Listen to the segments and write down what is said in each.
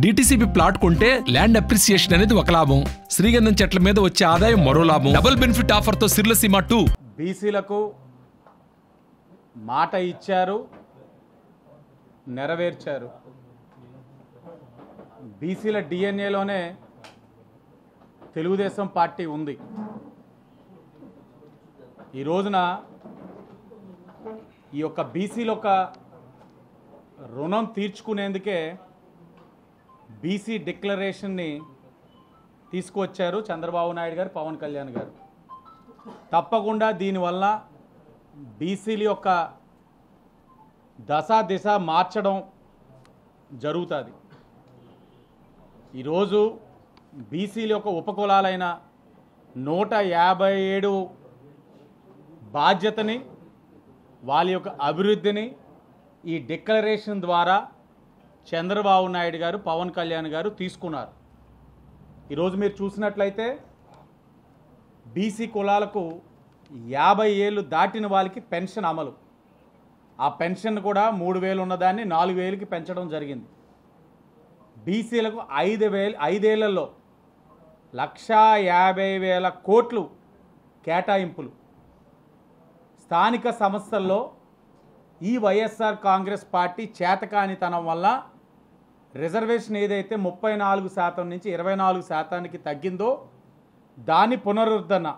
DTCP plot కొంటే land appreciation అనేది ఒక లాభం, శ్రీగంధం చెట్ల మీద వచ్చే ఆదాయం మరో లాభం. డబుల్ బెనిఫిట్ ఆఫర్ తో సిర్లసీమ 2 బీసీలకు మాట ఇచ్చారు, నెరవేర్చారు. బీసీల డిఎన్ఏలోనే తెలుగుదేశం పార్టీ ఉంది. ఈ రోజున ఈ యొక్క బీసీల యొక్క రుణం తీర్చుకునేందుకే బీసీ డిక్లరేషన్ని తీసుకువచ్చారు చంద్రబాబు నాయుడు గారు, పవన్ కళ్యాణ్ గారు. తప్పకుండా దీనివల్ల బీసీల యొక్క దశ దిశ మార్చడం జరుగుతుంది. ఈరోజు బీసీల యొక్క ఉపకులాలైన 157 బాధ్యతని, వాళ్ళ యొక్క అభివృద్ధిని ఈ డిక్లరేషన్ ద్వారా చంద్రబాబు నాయుడు గారు, పవన్ కళ్యాణ్ గారు తీసుకున్నారు. ఈరోజు మీరు చూసినట్లయితే బీసీ కులాలకు 50 ఏళ్ళు దాటిన వాళ్ళకి పెన్షన్ అమలు. ఆ పెన్షన్ కూడా 3000 ఉన్నదాన్ని 4000కి పెంచడం జరిగింది. బీసీలకు 5 ఏళ్లలో 1,50,000 కోట్లు కేటాయింపులు. స్థానిక సంస్థల్లో ఈ వైఎస్ఆర్ కాంగ్రెస్ పార్టీ చేతకానితనం వల్ల రిజర్వేషన్ ఏదైతే 34% నుంచి 24%కి తగ్గిందో దాని పునరుద్ధరణ,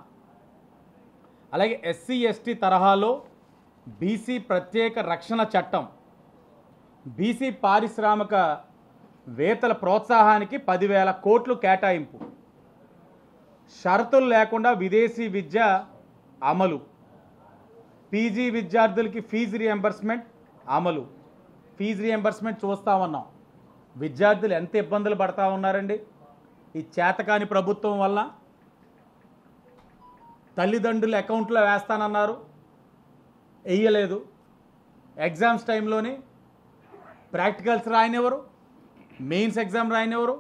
అలాగే ఎస్సీ ఎస్టీ తరహాలో బీసీ ప్రత్యేక రక్షణ చట్టం, బీసీ పారిశ్రామిక వేత్తల ప్రోత్సాహానికి 10,000 కోట్లు కేటాయింపు, షరతులు లేకుండా విదేశీ విద్య అమలు, పీజీ విద్యార్థులకి ఫీజు రియంబర్స్మెంట్ అమలు. ఫీజు రియంబర్స్మెంట్ చూస్తూ ఉన్నాం. విద్యార్థులు ఎంత ఇబ్బందులు పడతా ఉన్నారండి ఈ చేతకాని ప్రభుత్వం వల్ల. తల్లిదండ్రుల అకౌంట్లో వేస్తానన్నారు, వేయలేదు. ఎగ్జామ్స్ టైంలోని ప్రాక్టికల్స్ రాయనివ్వరు, మెయిన్స్ ఎగ్జామ్ రాయనివ్వరు.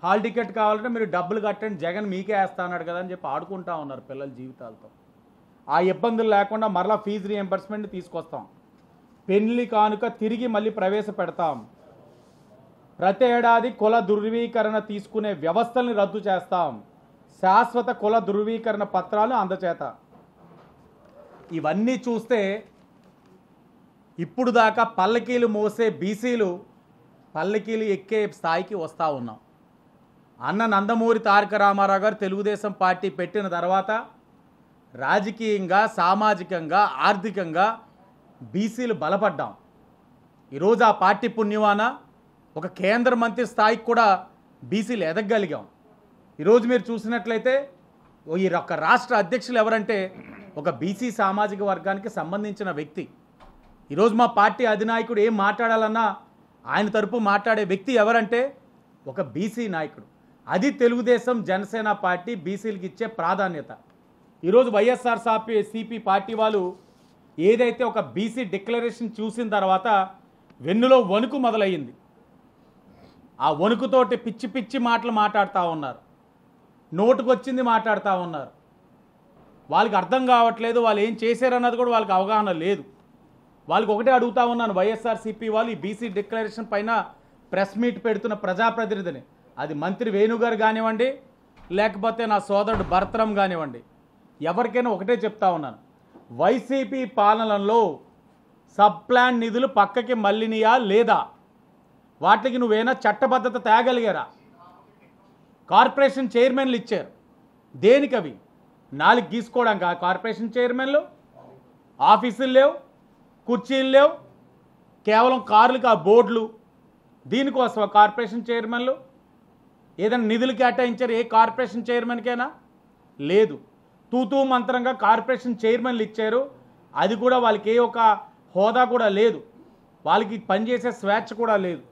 హాల్ టికెట్ కావాలంటే మీరు డబ్బులు కట్టండి, జగన్ మీకే వేస్తా అన్నాడు కదా అని చెప్పి ఆడుకుంటా ఉన్నారు పిల్లల జీవితాలతో. ఆ ఇబ్బందులు లేకుండా మరలా ఫీజు రియంబర్స్మెంట్ తీసుకొస్తాం. పెళ్లి కానుక తిరిగి మళ్ళీ ప్రవేశపెడతాం. ప్రతి ఏడాది కుల ధృవీకరణ తీసుకునే వ్యవస్థల్ని రద్దు చేస్తాం. శాశ్వత కుల ధృవీకరణ పత్రాలు అందచేత. ఇవన్నీ చూస్తే ఇప్పుడు దాకా పల్లకీలు మోసే బీసీలు పల్లకీలు ఎక్కే స్థాయికి వస్తూ ఉన్నాం. అన్న నందమూరి తారక రామారావు గారు తెలుగుదేశం పార్టీ పెట్టిన తర్వాత రాజకీయంగా, సామాజికంగా, ఆర్థికంగా బీసీలు బలపడ్డాం. ఈరోజు ఆ పార్టీ పుణ్యమాన ఒక కేంద్ర మంత్రి స్థాయికి కూడా బీసీలు ఎదగగలిగాం. ఈరోజు మీరు చూసినట్లయితే ఈ ఒక రాష్ట్ర అధ్యక్షులు ఎవరంటే ఒక బీసీ సామాజిక వర్గానికి సంబంధించిన వ్యక్తి. ఈరోజు మా పార్టీ అధినాయకుడు ఏం మాట్లాడాలన్నా ఆయన తరపు మాట్లాడే వ్యక్తి ఎవరంటే ఒక బీసీ నాయకుడు. అది తెలుగుదేశం జనసేన పార్టీ బీసీలకు ఇచ్చే ప్రాధాన్యత. ఈరోజు వైఎస్ఆర్సీపీ పార్టీ వాళ్ళు ఏదైతే ఒక బీసీ డిక్లరేషన్ చూసిన తర్వాత వెన్నులో వణుకు మొదలయ్యింది. ఆ వణుకుతోటి పిచ్చి పిచ్చి మాటలు మాట్లాడుతూ ఉన్నారు, నోటుకొచ్చింది మాట్లాడుతూ ఉన్నారు. వాళ్ళకి అర్థం కావట్లేదు, వాళ్ళు ఏం చేశారన్నది కూడా వాళ్ళకి అవగాహన లేదు. వాళ్ళకి ఒకటే అడుగుతూ ఉన్నాను, వైఎస్ఆర్సీపీ వాళ్ళు ఈ బీసీ డిక్లరేషన్ పైన ప్రెస్ మీట్ పెడుతున్న ప్రజాప్రతినిధిని, అది మంత్రి వేణుగారు కానివ్వండి, లేకపోతే నా సోదరుడు భరతరం కానివ్వండి, ఎవరికైనా ఒకటే చెప్తా ఉన్నాను, వైసీపీ పాలనలో సబ్ ప్లాన్ నిధులు పక్కకి మళ్ళినయా లేదా? వాటికి నువ్వేనా చట్టబద్ధత తేగలిగారా? కార్పొరేషన్ చైర్మన్లు ఇచ్చారు, దేనికి అవి? 4 గీసుకోవడానికి ఆ కార్పొరేషన్ చైర్మన్లు? ఆఫీసులు లేవు, కుర్చీలు లేవు, కేవలం కార్లకు ఆ బోర్డులు. దీనికోసం కార్పొరేషన్ చైర్మన్లు ఏదైనా నిధులు కేటాయించారు ఏ కార్పొరేషన్ చైర్మన్కైనా? లేదు. తూతూ మంత్రంగా కార్పొరేషన్ చైర్మన్లు ఇచ్చారు, అది కూడా వాళ్ళకి ఏ ఒక హోదా కూడా లేదు, వాళ్ళకి పనిచేసే స్వేచ్ఛ కూడా లేదు.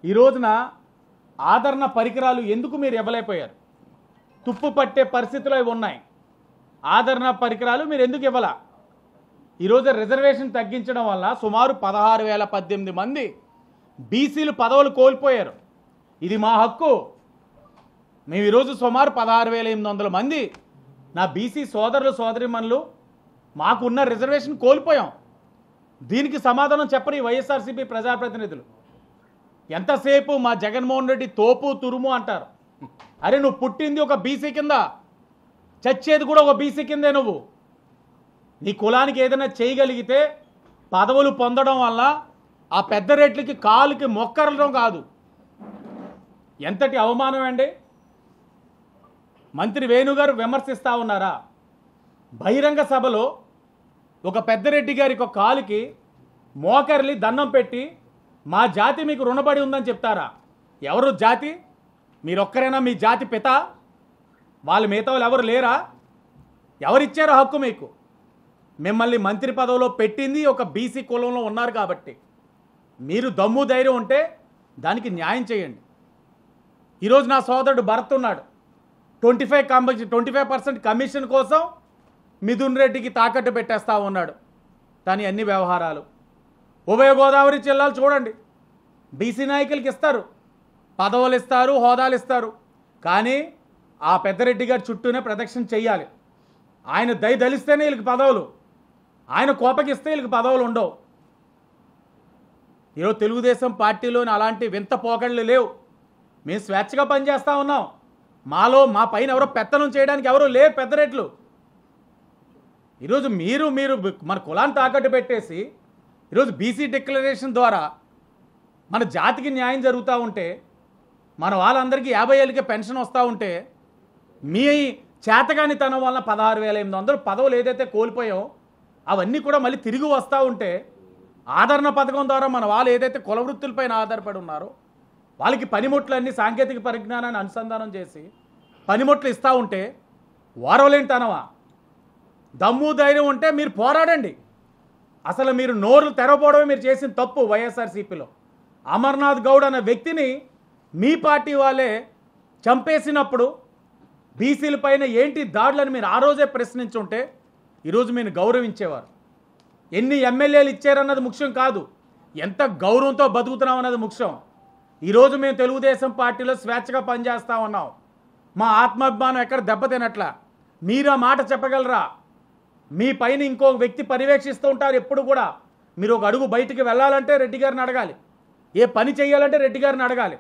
ఈ రోజున ఆదరణ పరికరాలు ఎందుకు మీరు ఇవ్వలేకపోయారు? తుప్పు పట్టే పరిస్థితులు అవి ఉన్నాయి. ఆదరణ పరికరాలు మీరు ఎందుకు ఇవ్వాల? ఈరోజు రిజర్వేషన్ తగ్గించడం వల్ల సుమారు 16,018 మంది బీసీలు పదవులు కోల్పోయారు. ఇది మా హక్కు. మేము ఈరోజు సుమారు 16,800 మంది నా బీసీ సోదరులు సోదరిమణులు మాకున్న రిజర్వేషన్ కోల్పోయాం. దీనికి సమాధానం చెప్పరు ఈ వైఎస్ఆర్సీపీ ప్రజాప్రతినిధులు. ఎంతసేపు మా జగన్మోహన్ రెడ్డి తోపు తురుము అంటారు. అరే నువ్వు పుట్టింది ఒక బీసీ కింద, చచ్చేది కూడా ఒక బీసీ కిందే. నువ్వు నీ కులానికి ఏదైనా చేయగలిగితే పదవులు పొందడం వల్ల ఆ పెద్ద రెట్లకి కాలుకి మొక్కరడం కాదు. ఎంతటి అవమానం అండి. మంత్రి వేణుగారు విమర్శిస్తూ ఉన్నారా? బహిరంగ సభలో ఒక పెద్దరెడ్డి గారికి ఒక కాలుకి మోకర్లి దండం పెట్టి మా జాతి మీకు రుణపడి ఉందని చెప్తారా? ఎవరు జాతి? మీరొక్కరైనా మీ జాతి పిత? వాళ్ళు మిగతా వాళ్ళు ఎవరు లేరా? ఎవరిచ్చారో హక్కు మీకు? మిమ్మల్ని మంత్రి పదవిలో పెట్టింది ఒక బీసీ కులంలో ఉన్నారు కాబట్టి మీరు దమ్ము ధైర్యం ఉంటే దానికి న్యాయం చేయండి. ఈరోజు నా సోదరుడు భరత్ ఉన్నాడు, 25% కమిషన్ కోసం మిథున్ రెడ్డికి తాకట్టు పెట్టేస్తా ఉన్నాడు. కానీ అన్ని వ్యవహారాలు ఉభయ గోదావరి జిల్లాలు చూడండి, బీసీ నాయకులకి ఇస్తారు, పదవులు ఇస్తారు, హోదాలు ఇస్తారు. కానీ ఆ పెద్దరెడ్డి గారి చుట్టూనే ప్రదక్షిణ చెయ్యాలి. ఆయన దయదలిస్తేనే వీళ్ళకి పదవులు, ఆయన కోపకిస్తే వీళ్ళకి పదవులు ఉండవు. ఈరోజు తెలుగుదేశం పార్టీలోని అలాంటి వింత పోకళ్ళు లేవు. మేము స్వేచ్ఛగా పనిచేస్తూ ఉన్నాం. మా పైన ఎవరో పెత్తనం చేయడానికి ఎవరో లేరు పెద్దరెట్లు. ఈరోజు మీరు మన కులాన్ని తాకట్టు పెట్టేసి ఈరోజు బీసీ డిక్లరేషన్ ద్వారా మన జాతికి న్యాయం జరుగుతూ ఉంటే, మన వాళ్ళందరికీ 50 ఏళ్ళకే పెన్షన్ వస్తూ ఉంటే, మీ చేతగానితనం వల్ల 16,800 పదవులు ఏదైతే కోల్పోయామో అవన్నీ కూడా మళ్ళీ తిరిగి వస్తూ ఉంటే, ఆదరణ పథకం ద్వారా మన వాళ్ళు ఏదైతే కుల వృత్తులపైన ఆధారపడి ఉన్నారో వాళ్ళకి పనిముట్లన్నీ సాంకేతిక పరిజ్ఞానాన్ని అనుసంధానం చేసి పనిముట్లు ఇస్తూ ఉంటే వారవలేనితనమా? దమ్ము ధైర్యం ఉంటే మీరు పోరాడండి. అసలు మీరు నోరు తెరవపోవడమే మీరు చేసిన తప్పు. వైఎస్ఆర్సీపీలో అమర్నాథ్ గౌడ్ అనే వ్యక్తిని మీ పార్టీ వాళ్ళే చంపేసినప్పుడు బీసీల పైన ఏంటి దాడులని మీరు ఆ రోజే ప్రశ్నించుంటే ఈరోజు మీరు గౌరవించేవారు. ఎన్ని ఎమ్మెల్యేలు ఇచ్చారన్నది ముఖ్యం కాదు, ఎంత గౌరవంతో బతుకుతున్నాం అన్నది ముఖ్యం. ఈరోజు మేము తెలుగుదేశం పార్టీలో స్వేచ్ఛగా పనిచేస్తూ ఉన్నాం. మా ఆత్మాభిమానం ఎక్కడ దెబ్బతినట్లా. మీరు ఆ మాట చెప్పగలరా? మీ పైన ఇంకో వ్యక్తి పర్యవేక్షిస్తూ ఉంటారు ఎప్పుడు కూడా. మీరు ఒక అడుగు బయటికి వెళ్ళాలంటే రెడ్డి గారిని అడగాలి, ఏ పని చేయాలంటే రెడ్డి గారిని అడగాలి.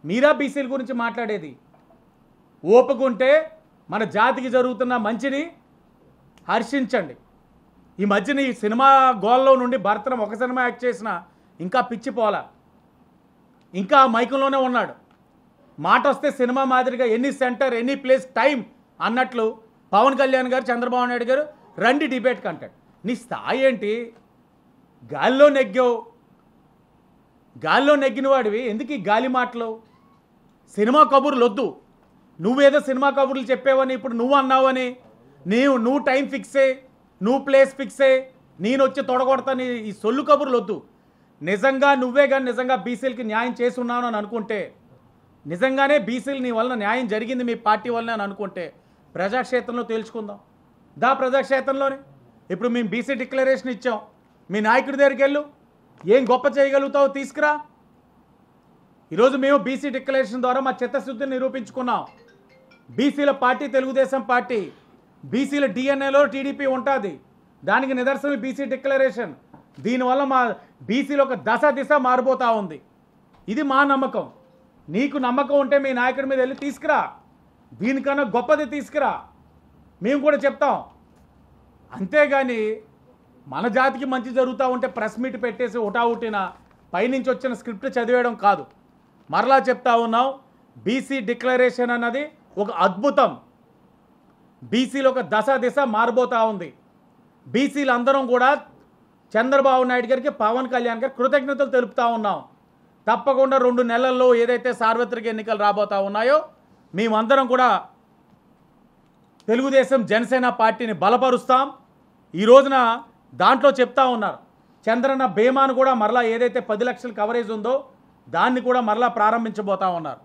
మీరా బీసీల గురించి మాట్లాడేది? ఓపుకుంటే మన జాతికి జరుగుతున్న మంచిని హర్షించండి. ఈ మధ్యన ఈ సినిమా గోల్లో నుండి భరతనం ఒక సినిమా యాక్ట్ చేసిన ఇంకా పిచ్చిపోలా, ఇంకా మైకంలోనే ఉన్నాడు. మాట వస్తే సినిమా మాదిరిగా any centre any place time అన్నట్లు పవన్ కళ్యాణ్ గారు, చంద్రబాబు నాయుడు గారు రండి డిబేట్కి అంటాడు. నీ స్థాయి ఏంటి? గాల్లో నెగ్గిన వాడివి ఎందుకు ఈ గాలి మాటలు? సినిమా కబుర్లు వద్దు. నువ్వేదో సినిమా కబుర్లు చెప్పేవని ఇప్పుడు నువ్వు అన్నావని నువ్వు టైం ఫిక్స్ అయ్యి, నువ్వు ప్లేస్ ఫిక్స్ అయ్యి, నేను వచ్చి తొడగొడతాను ఈ సొల్లు కబుర్లు వద్దు. నిజంగా నువ్వే కానీ నిజంగా బీసీలకి న్యాయం చేసి ఉన్నాను అని అనుకుంటే, నిజంగానే బీసీలు నీ వలన న్యాయం జరిగింది మీ పార్టీ వల్లనే అని అనుకుంటే ప్రజాక్షేత్రంలో తేల్చుకుందాం. ప్రజాక్షేత్రంలోనే ఇప్పుడు మేము బీసీ డిక్లరేషన్ ఇచ్చాం, మీ నాయకుడి దగ్గరికి వెళ్ళు, ఏం గొప్ప చేయగలుగుతావో తీసుకురా. ఈరోజు మేము బీసీ డిక్లరేషన్ ద్వారా మా చిత్తశుద్ధిని నిరూపించుకున్నాం. బీసీల పార్టీ తెలుగుదేశం పార్టీ, బీసీల డిఎన్ఏలో టీడీపీ ఉంటుంది. దానికి నిదర్శనం బీసీ డిక్లరేషన్. దీనివల్ల మా బీసీలో ఒక దిశ మారిపోతూ ఉంది. ఇది మా నమ్మకం. నీకు నమ్మకం ఉంటే మీ నాయకుడి మీద వెళ్ళి తీసుకురా, దీనికన్నా గొప్పది తీసుకురా, మేము కూడా చెప్తాం. అంతేగాని మన జాతికి మంచి జరుగుతూ ఉంటే ప్రెస్ మీట్ పెట్టేసి హుటాహుటిన పైనుంచి వచ్చిన స్క్రిప్ట్ చదివేయడం కాదు. మరలా చెప్తా ఉన్నాం, బీసీ డిక్లరేషన్ అన్నది ఒక అద్భుతం. బీసీలో ఒక దిశ మారిపోతూ ఉంది. బీసీలు అందరం కూడా చంద్రబాబు నాయుడు గారికి, పవన్ కళ్యాణ్ గారికి కృతజ్ఞతలు తెలుపుతూ ఉన్నాం. తప్పకుండా 2 నెలల్లో ఏదైతే సార్వత్రిక ఎన్నికలు రాబోతా ఉన్నాయో మేమందరం కూడా తెలుగుదేశం జనసేన పార్టీని బలపరుస్తాం. ఈ రోజున దాంట్లో చెప్తా ఉన్నారు, చంద్రన్న బీమాను కూడా మరలా ఏదైతే 10 లక్షల కవరేజ్ ఉందో దాన్ని కూడా మరలా ప్రారంభించబోతా ఉన్నారు.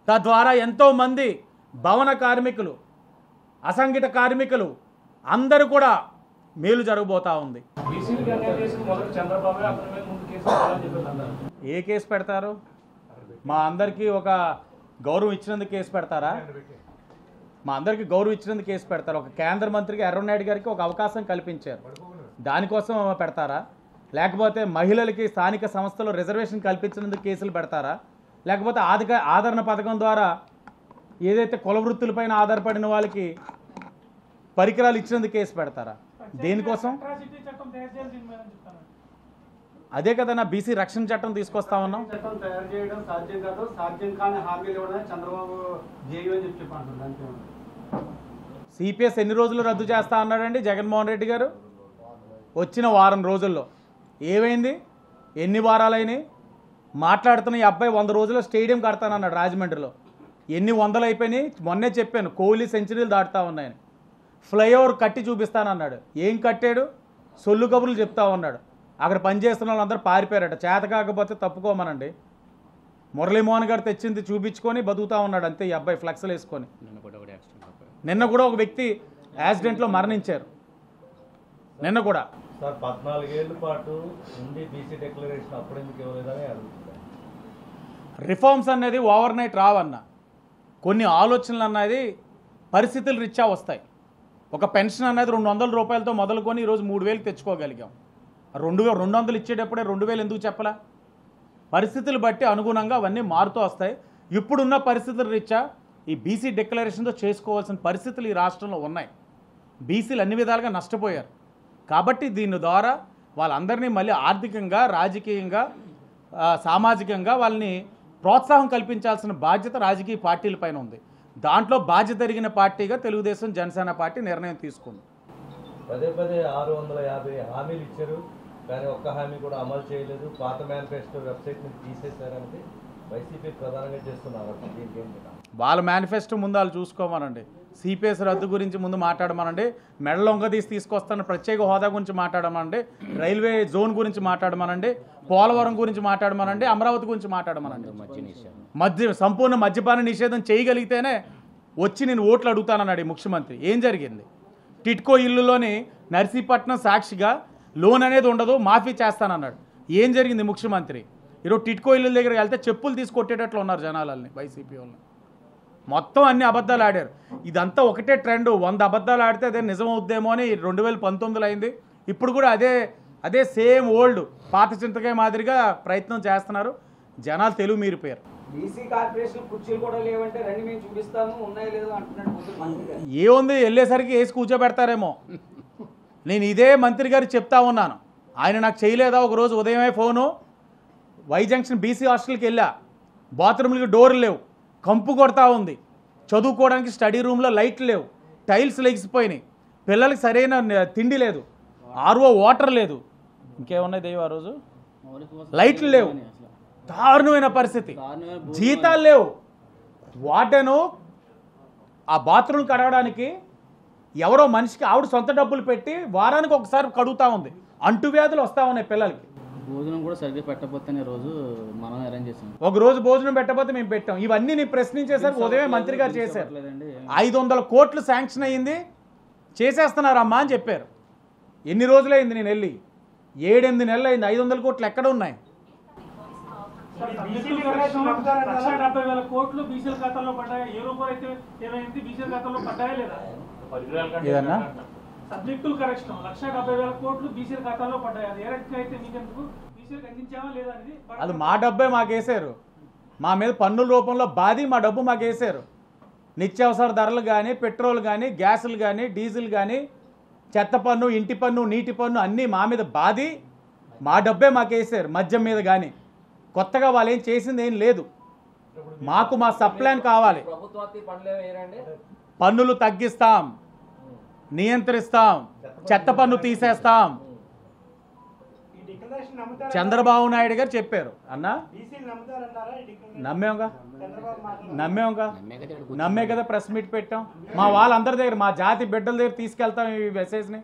తద్వారా ఎంతోమంది భవన కార్మికులు, అసంఘటిత కార్మికులు అందరూ కూడా మేలు జరగబోతా ఉంది. ఏ కేసు పెడతారు? మా అందరికీ ఒక గౌరవం ఇచ్చినందుకు కేసు పెడతారా? మా అందరికీ గౌరవం ఇచ్చినందుకు కేసు పెడతారు. ఒక కేంద్ర మంత్రికి ఎర్రనాయుడు గారికి ఒక అవకాశం కల్పించారు, దానికోసం పెడతారా? లేకపోతే మహిళలకి స్థానిక సంస్థలో రిజర్వేషన్ కల్పించినందుకు కేసులు పెడతారా, లేకపోతే ఆదరణ పథకం ద్వారా ఏదైతే కుల వృత్తులపైన ఆధారపడిన వాళ్ళకి పరికరాలు ఇచ్చినందుకు కేసు పెడతారా? దేనికోసం? అదే కదన్నా బీసీ రక్షణ చట్టం తీసుకొస్తా ఉన్నాం. చట్టం తయారు చేయడం సాధ్యం కాదు, సాధ్యం కాని హామీలు ఇవ్వడం చంద్రబాబు జేయూ అని చెప్పి సిపిఎస్ ఎన్ని రోజులు రద్దు చేస్తా అన్నాడండి జగన్మోహన్ రెడ్డి గారు? వచ్చిన వారం రోజుల్లో ఏమైంది? ఎన్ని వారాలైనాయి? మాట్లాడుతున్న ఈ అబ్బాయి 100 రోజుల్లో స్టేడియం కడతానన్నాడు రాజమండ్రిలో. ఎన్ని వందలు అయిపోయినాయి? మొన్నే చెప్పాను కోహ్లీ సెంచరీలు దాటుతా ఉన్నాయని. ఫ్లైఓవర్ కట్టి చూపిస్తానన్నాడు. ఏం కట్టాడు? సొల్లు కబుర్లు చెప్తా ఉన్నాడు. అక్కడ పనిచేస్తున్న వాళ్ళందరూ పారిపోయారట. చేత కాకపోతే తప్పుకోమనండి. మురళీమోహన్ గారు తెచ్చింది చూపించుకొని బతుకుతా ఉన్నాడు అంతే ఈ అబ్బాయి ఫ్లెక్స్లు వేసుకొని. నిన్న కూడా ఒక వ్యక్తి యాక్సిడెంట్లో మరణించారు. నిన్న కూడా సార్ 14 ఏళ్ల పాటు ఉంది బీసీ డిక్లరేషన్ అప్పుడు ఎందుకు ఇవ్వలేదని అడుగుతున్నారు. రిఫార్మ్స్ అనేది ఓవర్ నైట్ రావన్న. కొన్ని ఆలోచనలు అన్నది పరిస్థితులు రీత్యా వస్తాయి. ఒక పెన్షన్ అనేది 200 రూపాయలతో మొదలుకొని ఈరోజు 3000 తెచ్చుకోగలిగాం. 200 ఇచ్చేటప్పుడే 2000 ఎందుకు చెప్పలా? పరిస్థితులు బట్టి అనుగుణంగా అవన్నీ మారుతూ వస్తాయి. ఇప్పుడున్న పరిస్థితుల రీత్యా ఈ బీసీ డిక్లరేషన్తో చేసుకోవాల్సిన పరిస్థితులు ఈ రాష్ట్రంలో ఉన్నాయి. బీసీలు అన్ని విధాలుగా నష్టపోయారు. కాబట్టి దీని ద్వారా వాళ్ళందరినీ మళ్ళీ ఆర్థికంగా, రాజకీయంగా, సామాజికంగా వాళ్ళని ప్రోత్సాహం కల్పించాల్సిన బాధ్యత రాజకీయ పార్టీలపైన ఉంది. దాంట్లో బాధ్యత జరిగిన పార్టీగా తెలుగుదేశం, జనసేన పార్టీ నిర్ణయం తీసుకుంది. పదే 650 హామీలు ఇచ్చారు, కానీ ఒక్క హామీ కూడా అమలు చేయలేదు. పాత మేనిఫెస్టో వెబ్సైట్ని తీసేశారంటే వైసీపీ ప్రధానంగా చేస్తున్నారు. వాళ్ళ మేనిఫెస్టో ముందు వాళ్ళు చూసుకోమనండి. సిపిఎస్ రద్దు గురించి ముందు మాట్లాడమనండి. మెడలో తీసి తీసుకొస్తాను ప్రత్యేక హోదా గురించి మాట్లాడమనండి. రైల్వే జోన్ గురించి మాట్లాడమనండి. పోలవరం గురించి మాట్లాడమనండి. అమరావతి గురించి మాట్లాడమనండి. సంపూర్ణ మద్యపాన నిషేధం చేయగలిగితేనే వచ్చి నేను ఓట్లు అడుగుతానన్నాడు ఈ ముఖ్యమంత్రి. ఏం జరిగింది? టిట్కో ఇల్లులోని నర్సీపట్నం సాక్షిగా లోన్ అనేది ఉండదు, మాఫీ చేస్తానన్నాడు. ఏం జరిగింది ముఖ్యమంత్రి? ఈరోజు టిట్కో ఇల్లు దగ్గరికి వెళ్తే చెప్పులు తీసుకొట్టేటట్లు ఉన్నారు జనాలని, వైసీపీ వాళ్ళు. మొత్తం అన్ని అబద్ధాలు ఆడారు. ఇదంతా ఒకటే ట్రెండ్. 100 అబద్ధాలు ఆడితే అదే నిజం అవుద్దేమో అని 2019 అయింది. ఇప్పుడు కూడా అదే సేమ్ ఓల్డ్ పాత చింతకాయ మాదిరిగా ప్రయత్నం చేస్తున్నారు. జనాలు తెలుగు మీరిపోయారు. బీసీ కార్పొరేషన్ కుర్చీలు కూడా లేవంటే రండి మేము చూపిస్తాము, ఉన్నాయో లేదో అంటున్నాడు. ఏముంది? వెళ్ళేసరికి వేసి కూర్చోబెడతారేమో. నేను ఇదే మంత్రి గారికి చెప్తా ఉన్నాను. ఆయన నాకు చేయలేదా ఒకరోజు ఉదయమే ఫోను? వై జంక్షన్ బీసీ హాస్టల్కి వెళ్ళా. బాత్రూమ్లకి డోర్లు లేవు, కంపు కొడతా ఉంది. చదువుకోవడానికి స్టడీ రూమ్లో లైట్లు లేవు, టైల్స్ లెగిసిపోయినాయి, పిల్లలకి సరైన తిండి లేదు, ఆర్ఓ వాటర్ లేదు, ఇంకేమున్నాయి దేవు ఆ రోజు లైట్లు లేవు. దారుణమైన పరిస్థితి. జీతాలు లేవు. వాటను ఆ బాత్రూమ్ కడగడానికి ఎవరో మనిషికి ఆవిడ సొంత డబ్బులు పెట్టి వారానికి ఒకసారి కడుగుతూ ఉంది. అంటువ్యాధులు వస్తూ ఉన్నాయి పిల్లలకి. భోజనం కూడా సరిగ్గా పెట్టకపోతే రోజు మనం అరేంజ్ చేసాం. ఒక రోజు భోజనం పెట్టకపోతే మేము పెట్టాం. ఇవన్నీ నేను ప్రశ్నించేసరికి ఉదయమే మంత్రి గారు చేశారు. 500 కోట్లు శాంక్షన్ అయ్యింది, చేసేస్తున్నారమ్మా అని చెప్పారు. ఎన్ని రోజులైంది నేను వెళ్ళి? 7-8 నెలలు అయింది. 500 కోట్లు ఎక్కడ ఉన్నాయి? 1,70,000 కోట్లు బీసీల ఖాతాలో పడ్డాయి. ఏ రూపాయలు అయితే ఏమైంది బీసీల ఖాతాలో పడ్డాయా లేదా? ఏదన్నా సబ్జెక్టులు కరెక్షన్ 1,70,000 కోట్లు బీసీల ఖాతాలో పడ్డాయి. అది ఏ రకంగా అయితే మీకెందుకు బీసీలకు అందించామా లేదా అనేది? అది మా డబ్బే మాకేసారు. మా మీద పన్నుల రూపంలో బాధి మా డబ్బు మాకేసారు. నిత్యావసర ధరలు కానీ, పెట్రోల్ కానీ, గ్యాసులు కానీ, డీజిల్ కానీ, చెత్త పన్ను, ఇంటి పన్ను, నీటి పన్ను అన్నీ మా మీద బాధి మా డబ్బే మాకేసారు. మద్యం మీద కానీ కొత్తగా వాళ్ళు ఏం చేసింది ఏం లేదు. మాకు మా సప్లాన్ కావాలి. పన్నులు తగ్గిస్తాం, నియంత్రిస్తాం, చెత్త పన్ను తీసేస్తాం. చంద్రబాబు నాయుడు గారు చెప్పారు. అన్నా నమ్మే కదా ప్రెస్ మీట్ పెట్టాం. మా వాళ్ళందరి దగ్గర, మా జాతి బిడ్డల దగ్గర తీసుకెళ్తాం ఈ మెసేజ్ని.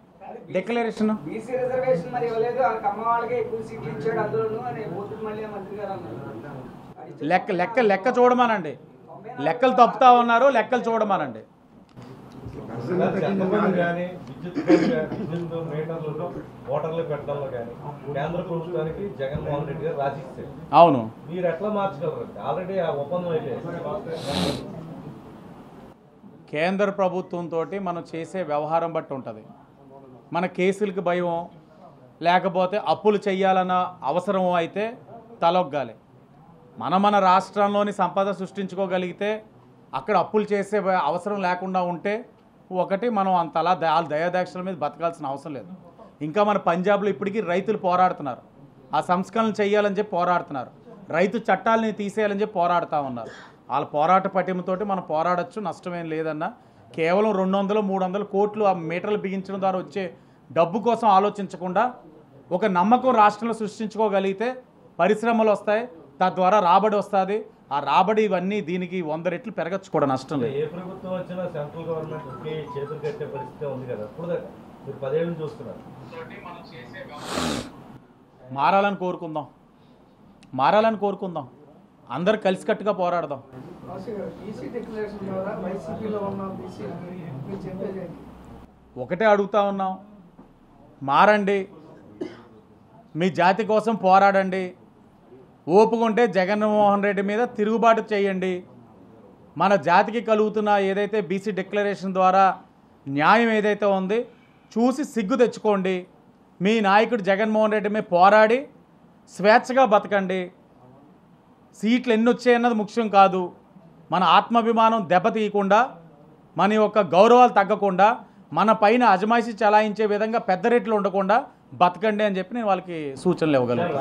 డిక్లరేషన్ లెక్క చూడమనండి. లెక్కలు తప్పుతా ఉన్నారు, లెక్కలు చూడమనండి. కానీ విద్యుత్ మీటర్లలో ఓటర్లు పెట్టడంలో కానీ కేంద్ర ప్రభుత్వానికి జగన్మోహన్ రెడ్డి గారు రాసిస్తారు. అవును, మీరు ఎట్లా మార్చగలరు? ఆల్రెడీ ఆ ఒప్పందం అయిపోయింది. కేంద్ర ప్రభుత్వంతో మనం చేసే వ్యవహారం బట్టి ఉంటుంది. మన కేసులకి భయం, లేకపోతే అప్పులు చేయాలన్న అవసరం అయితే తలొగ్గాలి. మన రాష్ట్రంలోని సంపద సృష్టించుకోగలిగితే అక్కడ అప్పులు చేసే అవసరం లేకుండా ఉంటే ఒకటి మనం అంతలా దయాదాక్షల మీద బతకాల్సిన అవసరం లేదు. ఇంకా మన పంజాబ్లో ఇప్పటికీ రైతులు పోరాడుతున్నారు, ఆ సంస్కరణలు చేయాలని చెప్పి పోరాడుతున్నారు, రైతు చట్టాలని తీసేయాలని చెప్పి పోరాడుతూ ఉన్నారు. వాళ్ళ పోరాట పటిమతోటి మనం పోరాడచ్చు, నష్టమేం లేదన్నా. కేవలం 200-300 కోట్లు ఆ మీటర్లు బిగించడం ద్వారా వచ్చే డబ్బు కోసం ఆలోచించకుండా ఒక నమ్మకం రాష్ట్రంలో సృష్టించుకోగలిగితే పరిశ్రమలు వస్తాయి, తద్వారా రాబడి వస్తుంది. ఆ రాబడి ఇవన్నీ దీనికి 100 రెట్లు పెరగచ్చు కూడా, నష్టం లేదు. ఏ ప్రభుత్వం వచ్చినా సెంట్రల్ గవర్నమెంట్ ఒకే చేతులు కట్టే పరిస్థితి ఉంది కదా. ఇప్పుడు మీరు 10 ఏళ్ళు చూస్తున్నారు. మారాలని కోరుకుందాం, అందరు కలిసికట్టుగా పోరాడదాం. ఒకటే అడుగుతా ఉన్నాం, మారండి, మీ జాతి కోసం పోరాడండి, ఓపుకుంటే జగన్మోహన్ రెడ్డి మీద తిరుగుబాటు చేయండి. మన జాతికి కలుగుతున్న ఏదైతే బీసీ డిక్లరేషన్ ద్వారా న్యాయం ఏదైతే ఉంది చూసి సిగ్గు తెచ్చుకోండి. మీ నాయకుడు జగన్మోహన్ రెడ్డి మీద పోరాడి స్వేచ్ఛగా బతకండి. సీట్లు ఎన్ని వచ్చాయన్నది ముఖ్యం కాదు. మన ఆత్మాభిమానం దెబ్బతీయకుండా, మన యొక్క గౌరవాలు తగ్గకుండా, మన పైన అజమాయిషీ చలాయించే విధంగా పెద్ద రేట్లు ఉండకుండా బతకండి అని చెప్పి నేను వాళ్ళకి సూచనలు ఇవ్వగలను.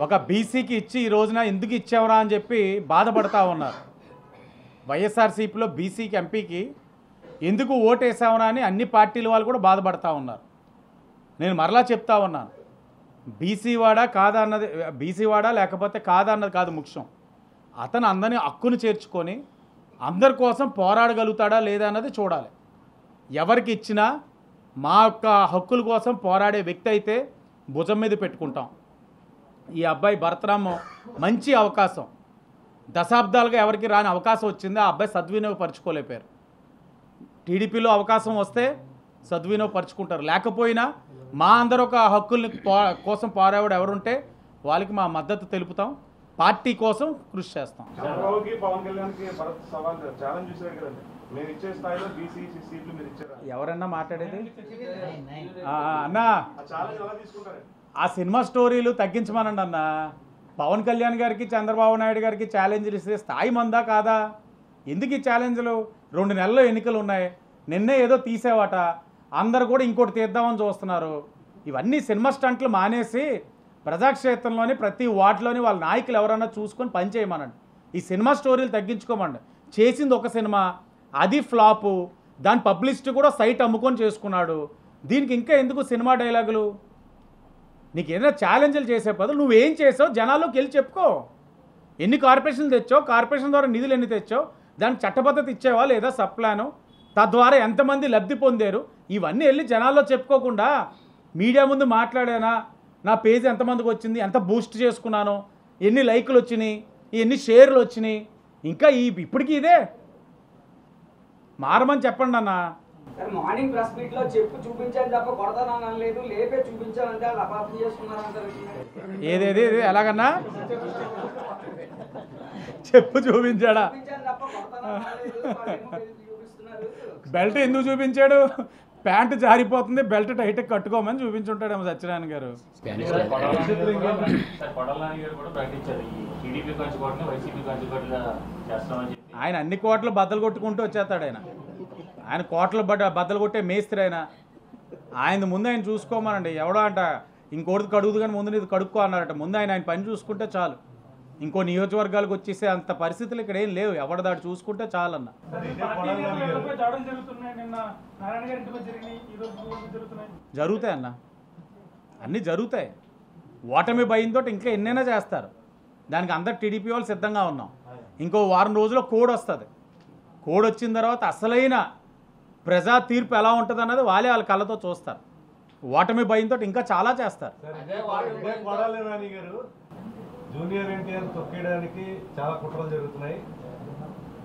ఒక బీసీకి ఇచ్చి ఈ రోజున ఎందుకు ఇచ్చావురా అని చెప్పి బాధపడతా ఉన్నారు. వైఎస్ఆర్సీపీలో బీసీకి ఎంపీకి ఎందుకు ఓటేసావురా అని అన్ని పార్టీల వాళ్ళు కూడా బాధపడతా ఉన్నారు. నేను మరలా చెప్తా ఉన్నాను, బీసీవాడా లేకపోతే కాదా అన్నది కాదు ముఖ్యం. అతను అందరినీ హక్కును చేర్చుకొని అందరి కోసం పోరాడగలుగుతాడా లేదా అన్నది చూడాలి. ఎవరికి ఇచ్చినా మా యొక్క హక్కుల కోసం పోరాడే వ్యక్తి అయితే భుజం మీద పెట్టుకుంటాం. ఈ అబ్బాయి భరతరామ్ మంచి అవకాశం, దశాబ్దాలుగా ఎవరికి రాని అవకాశం వచ్చింది. ఆ అబ్బాయి సద్వినియోగపరచుకోలేపారు. టీడీపీలో అవకాశం వస్తే సద్వినియోగపరచుకుంటారు, లేకపోయినా మా అందరూ ఒక హక్కుల్ని కోసం పోరాడు ఎవరుంటే వాళ్ళకి మా మద్దతు తెలుపుతాం, పార్టీ కోసం కృషి చేస్తాం. ఎవరన్నా మాట్లాడేది అన్నా, ఆ సినిమా స్టోరీలు తగ్గించమనండి అన్న. పవన్ కళ్యాణ్ గారికి చంద్రబాబు నాయుడు గారికి ఛాలెంజ్లు ఇస్తే స్థాయి మందా కాదా? ఎందుకు ఈ ఛాలెంజ్లు? 2 నెలల్లో ఎన్నికలు ఉన్నాయి, నిన్నే ఏదో తీసేవాట, అందరు కూడా ఇంకోటి తీద్దామని చూస్తున్నారు. ఇవన్నీ సినిమా స్టంట్లు మానేసి ప్రజాక్షేత్రంలోని ప్రతి వార్డులోని వాళ్ళ నాయకులు ఎవరన్నా చూసుకొని పనిచేయమనండి. ఈ సినిమా స్టోరీలు తగ్గించుకోమండి. చేసింది ఒక సినిమా, అది ఫ్లాపు, దాని పబ్లిసిటీ కూడా సైట్ అమ్ముకొని చేసుకున్నాడు. దీనికి ఇంకా ఎందుకు సినిమా డైలాగులు? నీకు ఏదైనా ఛాలెంజ్లు చేసే బదులు నువ్వేం చేసావు జనాల్లోకి వెళ్ళి చెప్పుకో. ఎన్ని కార్పొరేషన్లు తెచ్చావు, కార్పొరేషన్ ద్వారా నిధులు ఎన్ని తెచ్చావు, దానికి చట్టబద్ధత ఇచ్చేవా లేదా సప్లాను, తద్వారా ఎంతమంది లబ్ధి పొందారు, ఇవన్నీ వెళ్ళి జనాల్లో చెప్పుకోకుండా మీడియా ముందు మాట్లాడానా, నా పేజ్ ఎంతమందికి వచ్చింది, ఎంత బూస్ట్ చేసుకున్నాను, ఎన్ని లైకులు వచ్చినాయి, ఎన్ని షేర్లు వచ్చినాయి, ఇంకా ఇప్పటికీ ఇదే మారమని చెప్పండి అన్న. మార్నింగ్ ప్రెస్ మీట్ లో చెప్పు చూపించాను తప్ప కొడతానని అనలేదు, లేపే చూపించాలంటే వాళ్ళు అపార్థం చేసుకున్నారంటారు. ఏదేది ఎలాగన్నా చెప్పు చూపించాడా? బెల్ట్ ఎందుకు చూపించాడు? ప్యాంటు జారిపోతుంది, బెల్ట్ టైట్ కట్టుకోమని చూపించుంటాడేమో సత్యనారాయణ గారు. ఆయన అన్ని కోట్లు బద్దలు కొట్టుకుంటూ వచ్చేస్తాడు. ఆయన కోట్లు బద్దలు కొట్టే మేస్త్రి. ఆయన ముందు ఆయన చూసుకోమనండి. ఎవడో అంట ఇంకోటి కడుగుదు కానీ ముందు నీది కడుక్కో అన్నారట. ముందు ఆయన పని చూసుకుంటే చాలు. ఇంకో నియోజకవర్గాలకు వచ్చేసే అంత పరిస్థితులు ఇక్కడ ఏం లేవు. ఎవడదాడు చూసుకుంటే చాలన్న. జరుగుతాయి అన్న, అన్నీ జరుగుతాయి. ఓటమి భయంతో ఇంకా ఎన్నైనా చేస్తారు. దానికి అందరు టీడీపీ వాళ్ళు సిద్ధంగా ఉన్నాం. ఇంకో వారం రోజుల్లో కోడ్ వస్తుంది. కోడ్ వచ్చిన తర్వాత అసలైన ప్రజా తీర్పు ఎలా ఉంటుంది అన్నది వాళ్ళ కళ్ళతో చూస్తారు. ఓటమి భయంతో ఇంకా చాలా చేస్తారు. జూనియర్ ఎన్టీఆర్ తొక్కేయడానికి చాలా కుట్రలు జరుగుతున్నాయి.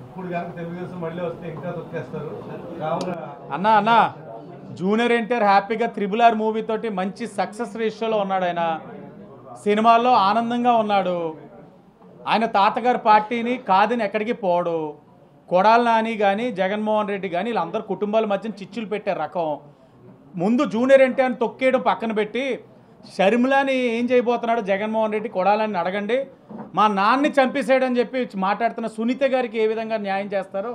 ఇప్పుడు కనుక తెలుగుదేశం మళ్ళీ వస్తే ఇంకా తొక్కేస్తారు. కావున అన్న జూనియర్ ఎన్టీఆర్ హ్యాపీగా RRR మూవీ తోటి మంచి సక్సెస్ రేషియోలో ఉన్నాడు. ఆయన సినిమాల్లో ఆనందంగా ఉన్నాడు. ఆయన తాతగారి పార్టీని కాదని ఎక్కడికి పోడు. కొడాలి నాని కానీ జగన్మోహన్ రెడ్డి కానీ వీళ్ళందరూ కుటుంబాల మధ్యన చిచ్చులు పెట్టే రకం. ముందు జూనియర్ ఎన్టీఆర్ని తొక్కేయడం పక్కన పెట్టి షర్మిలాని ఏం చేయబోతున్నాడు జగన్మోహన్ రెడ్డి కొడాలని అడగండి. మా నాన్ని చంపేసాడని చెప్పి మాట్లాడుతున్న సునీత గారికి ఏ విధంగా న్యాయం చేస్తారో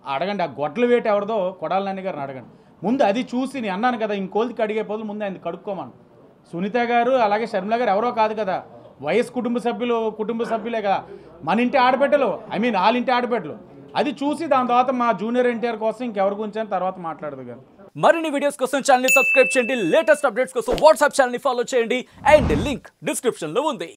అడగండి. ఆ గొడ్ల వేట ఎవరిదో కొడాలి నాని గారిని అడగండి. ముందు అది చూసి నేను అన్నాను కదా, ఇంకోళ్ళకి అడిగే బదులు ముందు ఆయన కడుక్కోమను. సునీత గారు అలాగే షర్మిల గారు ఎవరో కాదు కదా, వైఎస్ కుటుంబ సభ్యులే కదా, మన ఇంటి ఆడబిడ్డలు, వాళ్ళ ఇంటి ఆడబిడ్డలు. అది చూసి దాని తర్వాత మా జూనియర్ ఎన్టీఆర్ కోసం ఇంకెవరి గురించి అని తర్వాత మాట్లాడదు కానీ. మరిన్ని వీడియోస్ కోసం ఛానల్ ని సబ్స్క్రైబ్ చేయండి, లేటెస్ట్ అప్డేట్స్ కోసం వాట్సాప్ ఛానల్ ని ఫాలో చేయండి అండ్ లింక్ డిస్క్రిప్షన్ లో ఉంది.